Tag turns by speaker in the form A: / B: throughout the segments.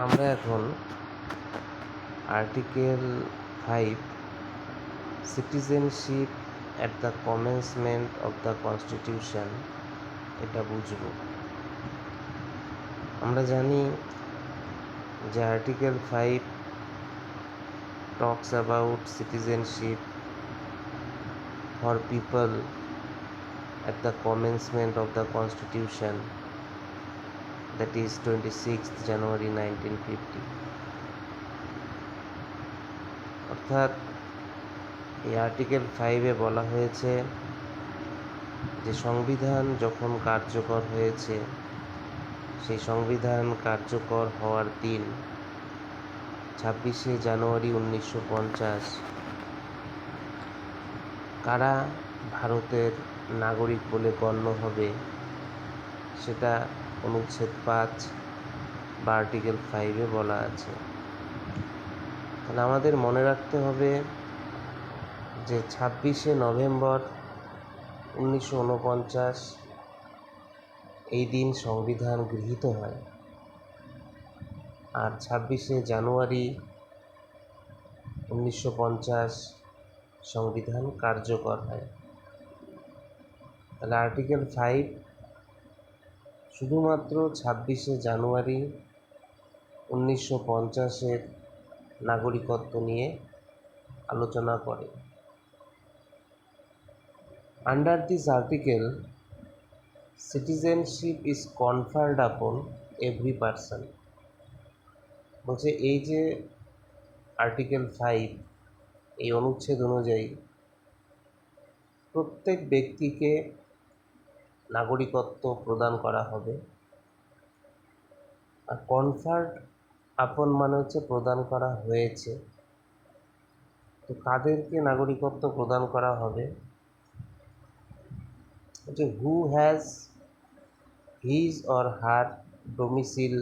A: আমরা এখন article 5 citizenship at the commencement of the constitution এটা বুঝব। আমরা জানি যে article 5 talks about citizenship for people at the commencement of the constitution, that is 26th January 1950। অর্থাৎ এই আর্টিকেল 5-এ বলা হয়েছে যে সংবিধান যখন কার্যকর হয়েছে সেই সংবিধান কার্যকর হওয়ার দিন 26শে জানুয়ারি 1950 কারা ভারতের নাগরিক বলে গণ্য হবে সেটা অনুচ্ছেদ 5 বা আর্টিকেল 5-এ বলা আছে। তাহলে আমাদের মনে রাখতে হবে যে 26শে নভেম্বর 1949 এই দিন সংবিধান গৃহীত হয়, আর 26শে জানুয়ারি 1950 সংবিধান কার্যকর হয়। তাহলে আর্টিকেল 5 শুধুমাত্র 26শে জানুয়ারি 1950-এর নাগরিকত্ব নিয়ে আলোচনা করে। Under this article citizenship is conferred আপন এভরি পারসন। বলছে এই যে আর্টিকেল 5 এই অনুচ্ছেদ অনুযায়ী প্রত্যেক ব্যক্তিকে নাগরিকত্ব প্রদান করা হবে। আর কনফার্ড আপন মানে হচ্ছে প্রদান করা হয়েছে। তো কাদেরকে নাগরিকত্ব প্রদান করা হবে? যে who has his or her domicile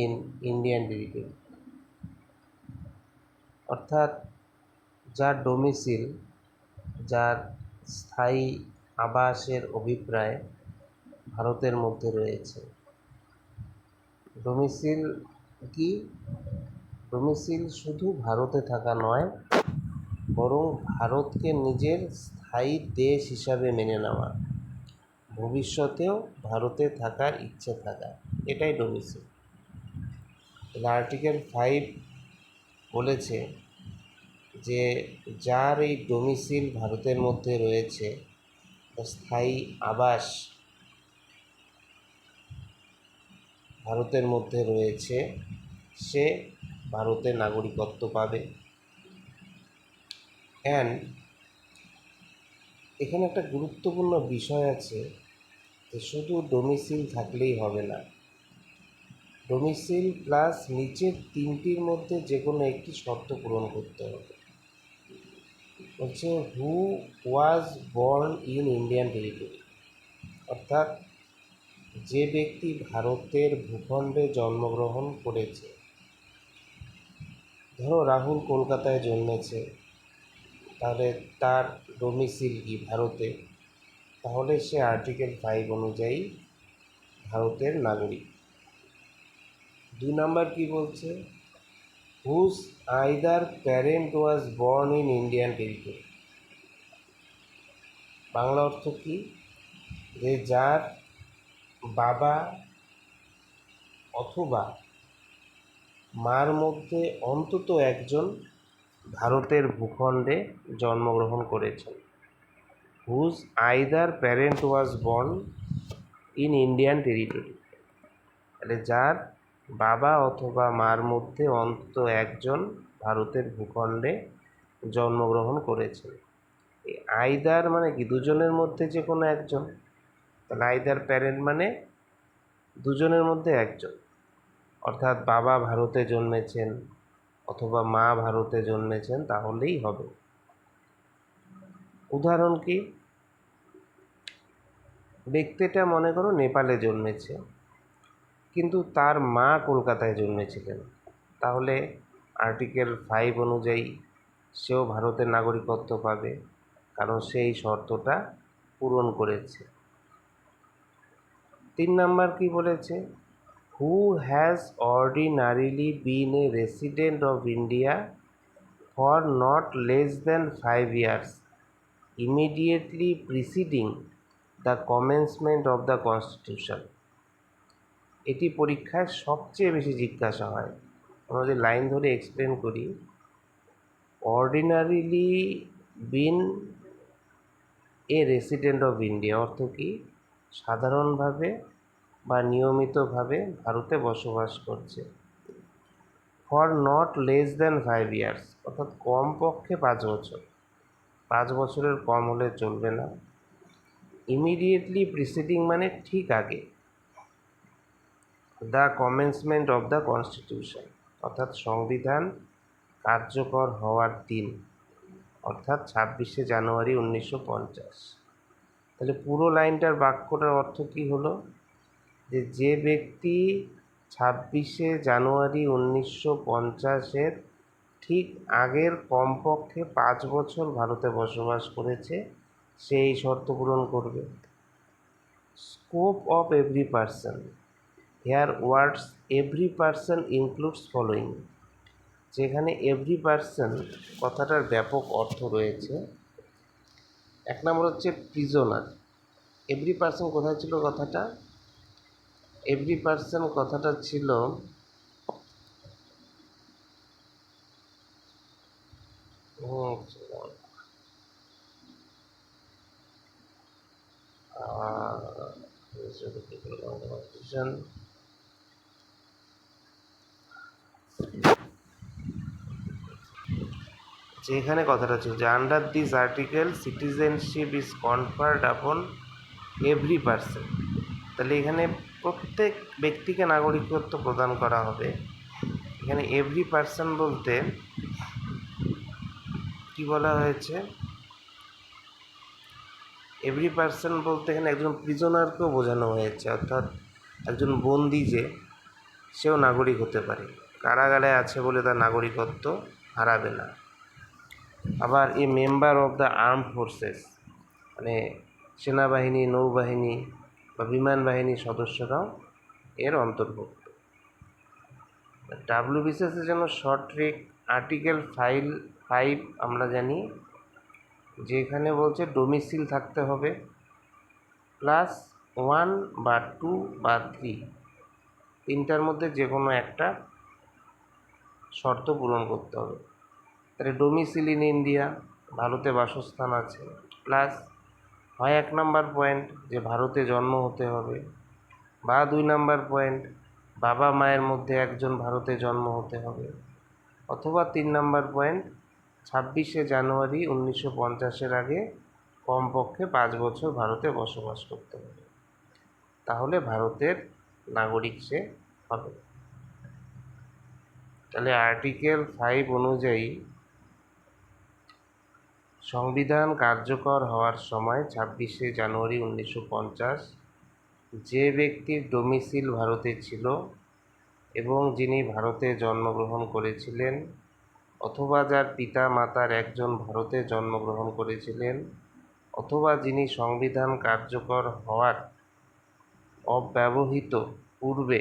A: in Indian territory, অর্থাৎ যার ডোমিসিল, যার স্থায়ী আবাসের অভিপ্রায় ভারতের মধ্যে রয়েছে। ডোমিসিল কি? ডোমিসিল শুধু ভারতে থাকা নয়, বরং ভারতকে নিজের স্থায়ী দেশ হিসাবে মেনে নেওয়া, ভবিষ্যতেও ভারতে থাকার ইচ্ছে থাকা, এটাই ডোমিসিল। আর্টিকেল 5 বলেছে যে যার এই ডোমিসিল ভারতের মধ্যে রয়েছে, স্থায়ী আবাস ভারতের মধ্যে রয়েছে, সে ভারতের নাগরিকত্ব পাবে। অ্যান্ড এখানে একটা গুরুত্বপূর্ণ বিষয় আছে যে শুধু ডোমিসিল থাকলেই হবে না, ডোমিসিল প্লাস নিচের তিনটির মধ্যে যে কোনো একটি শর্ত পূরণ করতে হবে। হচ্ছে who was born in Indian territory, অর্থাৎ যে ব্যক্তি ভারতের ভূখণ্ডে জন্মগ্রহণ করেছে। ধরো রাহুল কলকাতায় জন্মেছে, তাহলে তার ডোমিসিল কি ভারতে, তাহলে সে আর্টিকেল 5 অনুযায়ী ভারতের নাগরিক। 2 নম্বর কি বলছে? Whose either parent was born in Indian territory. Bangla অর্থ কি? যে যার বাবা অথবা মার মধ্যে অন্তত একজন ভারতের ভূখণ্ডে জন্মগ্রহণ করেছেন। Whose either parent was born in Indian territory, তাহলে যার বাবা অথবা মার মধ্যে অন্তত একজন ভারতের ভূখণ্ডে জন্মগ্রহণ করেছেন। এই আইদার মানে কি? দুজনের মধ্যে যে কোনো একজন। তাহলে আইদার প্যারেন্ট মানে দুজনের মধ্যে একজন, অর্থাৎ বাবা ভারতে জন্মেছেন অথবা মা ভারতে জন্মেছেন, তাহলেই হবে। উদাহরণ কি? ব্যক্তিটা মনে করো নেপালে জন্মেছে, কিন্তু তার মা কলকাতায় জন্মেছিলেন, তাহলে আর্টিকেল 5 অনুযায়ী সেও ভারতের নাগরিকত্ব পাবে, কারণ সেই শর্তটা পূরণ করেছে। 3 নম্বর কি বলেছে? who has ordinarily been a resident of India for not less than 5 years immediately preceding the commencement of the constitution. এটি পরীক্ষায় সবচেয়ে বেশি জিজ্ঞাসা হয়। আমরা যদি লাইন ধরে এক্সপ্লেন করি, ordinarily been a resident of India অর্থ কি? সাধারণভাবে বা নিয়মিতভাবে ভারতে বসবাস করছে। For not less than 5 years অর্থাৎ কমপক্ষে 5 বছর, 5 বছরের কম হলে চলবে না। ইমিডিয়েটলি প্রিসিডিং মানে ঠিক আগে, the commencement of the constitution অর্থাৎ সংবিধান কার্যকর হওয়ার দিন, অর্থাৎ 26শে জানুয়ারি 1950। তাহলে পুরো লাইনটার বাক্যটার অর্থ কী হলো? যে ব্যক্তি 26শে জানুয়ারি 1950-এর ঠিক আগের কমপক্ষে 5 বছর ভারতে বসবাস করেছে, সে এই শর্ত পূরণ করবে। Scope of every person, here words every person includes following. যেখানে এভরি পার্সন কথাটার ব্যাপক অর্থ রয়েছে। 1 নম্বর হচ্ছে প্রিজনার। এভরি পার্সন কোথায় ছিল কথাটা? এভরি পার্সন কথাটা ছিল যেখানে কথাটা ছিল যে under this article citizenship is conferred আপন এভরি পার্সন। তাহলে এখানে প্রত্যেক ব্যক্তিকে নাগরিকত্ব প্রদান করা হবে। এখানে এভরি পার্সন বলতে কি বলা হয়েছে? এভরি পার্সন বলতে এখানে একজন প্রিজনারকেও বোঝানো হয়েছে, অর্থাৎ একজন বন্দি যে, সেও নাগরিক হতে পারে। কারাগারে আছে বলে তার নাগরিকত্ব হারাবে না। আবার a member of the arm forces মানে সেনাবাহিনী, নৌবাহিনী বা বিমান বাহিনীর সদস্যরাও এর অন্তর্ভুক্ত। ডাব্লিউবিসিএসের জন্য শর্ট ট্রিক আর্টিকেল 5 আমরা জানি যে এখানে বলছে ডোমিসিল থাকতে হবে +1 বা 2 বা 3, তিনটার মধ্যে যে কোনো একটা শর্ত পূরণ করতে হবে। তাহলে ডোমিসিল ইন ইন্ডিয়া, ভারতে বাসস্থান আছে, প্লাস হয় 1 নম্বর পয়েন্ট যে ভারতে জন্ম হতে হবে, বা 2 নম্বর পয়েন্ট বাবা মায়ের মধ্যে একজন ভারতে জন্ম হতে হবে, অথবা 3 নম্বর পয়েন্ট 26শে জানুয়ারি 1950-এর আগে কমপক্ষে 5 বছর ভারতে বসবাস করতে হবে, তাহলে ভারতের নাগরিক সে হবে। তাহলে আর্টিকেল 5 অনুযায়ী সংবিধান কার্যকর হওয়ার সময় 26শে জানুয়ারি 1950 যে ব্যক্তির ডোমিসিল ভারতে ছিল এবং যিনি ভারতে জন্মগ্রহণ করেছিলেন, অথবা যার পিতা মাতার একজন ভারতে জন্মগ্রহণ করেছিলেন, অথবা যিনি সংবিধান কার্যকর হওয়ার অব্যবহিত পূর্বে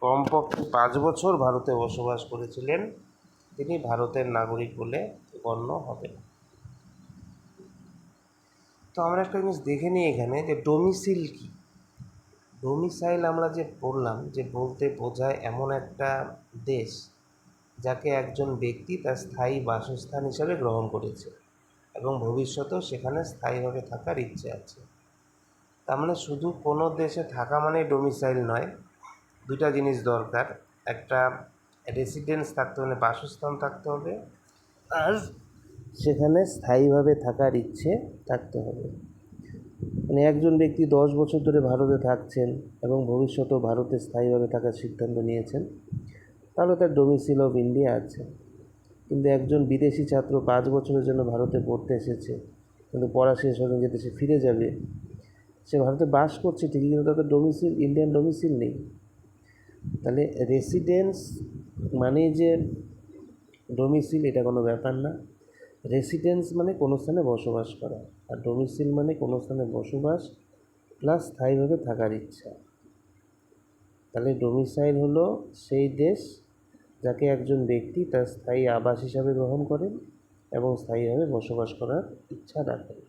A: কমপক্ষে 5 বছর ভারতে বসবাস করেছিলেন, তিনি ভারতের নাগরিক বলে গণ্য হবেন। তো আমরা একটা জিনিস দেখে নিই এখানে যে ডোমিসিল কী। ডোমিসাইল আমরা যে পড়লাম যে বলতে বোঝায় এমন একটা দেশ যাকে একজন ব্যক্তি তার স্থায়ী বাসস্থান হিসাবে গ্রহণ করেছে এবং ভবিষ্যতেও সেখানে স্থায়ীভাবে থাকার ইচ্ছে আছে। তার মানে শুধু কোনো দেশে থাকা মানে ডোমিসাইল নয়, দুটা জিনিস দরকার। একটা রেসিডেন্স থাকতে হবে, বাসস্থান থাকতে হবে, আর সেখানে স্থায়ীভাবে থাকার ইচ্ছে থাকতে হবে। মানে একজন ব্যক্তি 10 বছর ধরে ভারতে থাকছেন এবং ভবিষ্যতেও ভারতে স্থায়ীভাবে থাকার সিদ্ধান্ত নিয়েছেন, তাহলে তার ডোমিসিল অফ ইন্ডিয়া আছে। কিন্তু একজন বিদেশি ছাত্র 5 বছরের জন্য ভারতে পড়তে এসেছে, কিন্তু পড়া শেষ হয়ে যেতে সে ফিরে যাবে, সে ভারতে বাস করছে ঠিকই, কিন্তু তাদের ডোমিসিল, ইন্ডিয়ান ডোমিসিল নেই। তাহলে রেসিডেন্স মানে যে ডোমিসিল এটা কোনো ব্যাপার না। রেসিডেন্স মানে কোনো স্থানে বসবাস করা, আর ডোমিসিল মানে কোনো স্থানে বসবাস প্লাস স্থায়ীভাবে থাকার ইচ্ছা। তাহলে ডোমিসাইল হলো সেই দেশ যাকে একজন ব্যক্তি তার স্থায়ী আবাস হিসাবে গ্রহণ করেন এবং স্থায়ীভাবে বসবাস করার ইচ্ছা রাখেন।